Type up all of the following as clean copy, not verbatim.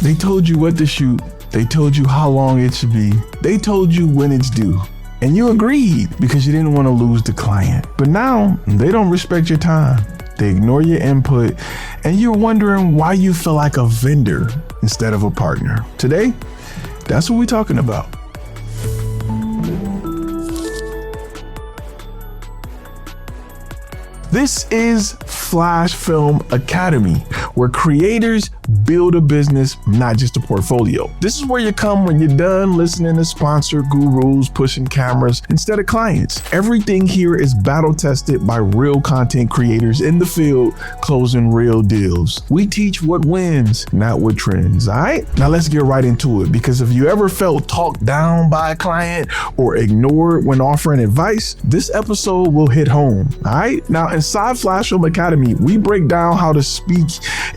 They told you what to shoot. They told you how long it should be. They told you when it's due. And you agreed because you didn't want to lose the client. But now they don't respect your time. They ignore your input, and you're wondering why you feel like a vendor instead of a partner. Today, that's what we're talking about. This is FlashFilm Academy, where creators build a business, not just a portfolio. This is where you come when you're done listening to sponsor gurus pushing cameras instead of clients. Everything here is battle tested by real content creators in the field, closing real deals. We teach what wins, not what trends, all right? Now let's get right into it, because if you ever felt talked down by a client or ignored when offering advice, this episode will hit home, all right? Now inside FlashFilm Academy, we break down how to speak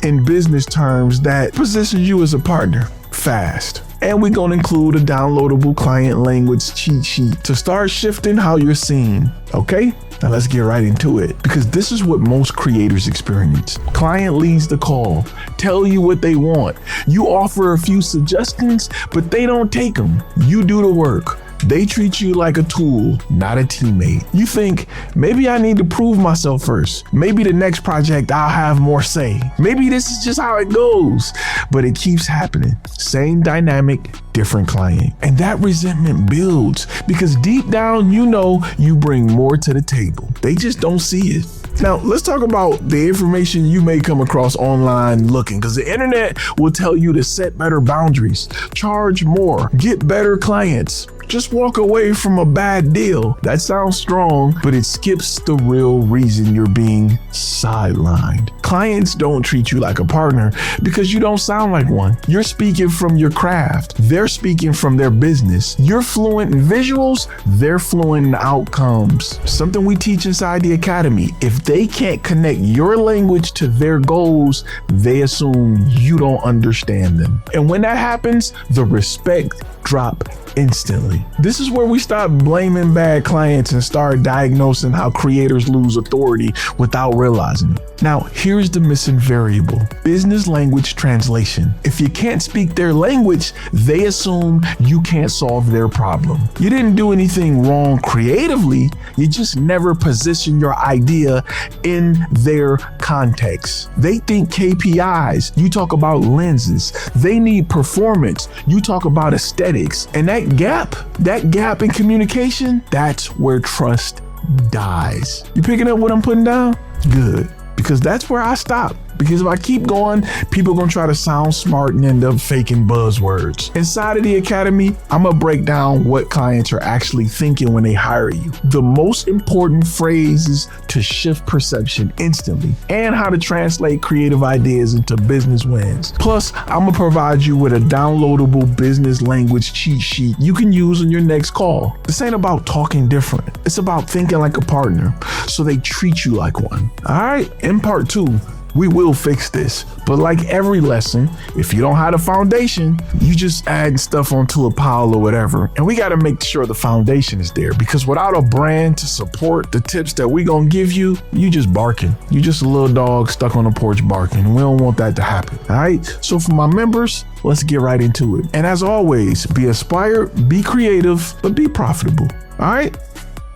in business terms that position you as a partner fast. And we're going to include a downloadable client language cheat sheet to start shifting how you're seen. Okay? Now let's get right into it, because this is what most creators experience. Client leads the call, tell you what they want. You offer a few suggestions, but they don't take them. You do the work. They treat you like a tool, not a teammate. You think, maybe I need to prove myself first. Maybe the next project I'll have more say. Maybe this is just how it goes. But it keeps happening. Same dynamic, different client. And that resentment builds because deep down, you know you bring more to the table. They just don't see it. Now, let's talk about the information you may come across online looking, because the internet will tell you to set better boundaries, charge more, get better clients. Just walk away from a bad deal. That sounds strong, but it skips the real reason you're being sidelined. Clients don't treat you like a partner because you don't sound like one. You're speaking from your craft. They're speaking from their business. You're fluent in visuals. They're fluent in outcomes. Something we teach inside the academy. If they can't connect your language to their goals, they assume you don't understand them. And when that happens, the respect drop instantly. This is where we stop blaming bad clients and start diagnosing how creators lose authority without realizing it. Now, here's the missing variable: business language translation. If you can't speak their language, they assume you can't solve their problem. You didn't do anything wrong creatively, you just never position your idea in their context. They think KPIs, you talk about lenses. They need performance, you talk about aesthetics. And that gap in communication, that's where trust dies. You picking up what I'm putting down? Good. Because that's where I stop. Because if I keep going, people are going to try to sound smart and end up faking buzzwords. Inside of the academy, I'm going to break down what clients are actually thinking when they hire you. The most important phrases to shift perception instantly, and how to translate creative ideas into business wins. Plus, I'm going to provide you with a downloadable business language cheat sheet you can use on your next call. This ain't about talking different. It's about thinking like a partner, so they treat you like one. All right, in part 2, we will fix this. But like every lesson, if you don't have a foundation, you just add stuff onto a pile or whatever. And we got to make sure the foundation is there, because without a brand to support the tips that we gonna give you, you just barking. You just a little dog stuck on the porch barking. We don't want that to happen. All right. So for my members, let's get right into it. And as always, be inspired, be creative, but be profitable. All right.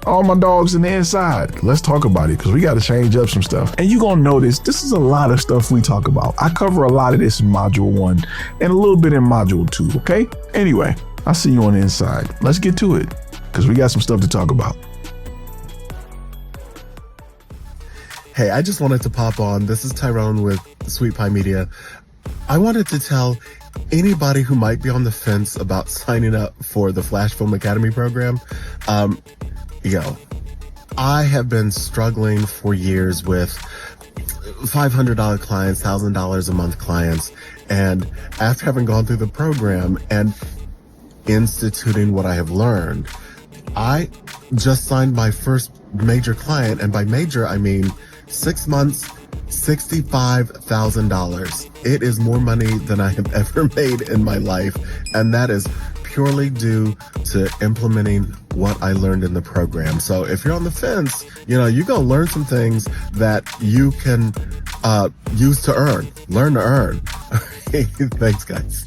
All my dogs in the inside, let's talk about it, because we got to change up some stuff. And you're going to notice this is a lot of stuff we talk about. I cover a lot of this in module 1 and a little bit in module 2, okay? Anyway, I'll see you on the inside. Let's get to it, because we got some stuff to talk about. Hey, I just wanted to pop on. This is Tyrone with Sweet Pie Media. I wanted to tell anybody who might be on the fence about signing up for the FlashFilm Academy program, I have been struggling for years with $500 clients, $1,000 a month clients. And after having gone through the program and instituting what I have learned, I just signed my first major client. And by major, I mean 6 months, $65,000. It is more money than I have ever made in my life. And that is purely due to implementing what I learned in the program. So if you're on the fence, you're going to learn some things that you can use to earn. Learn to earn. Thanks, guys.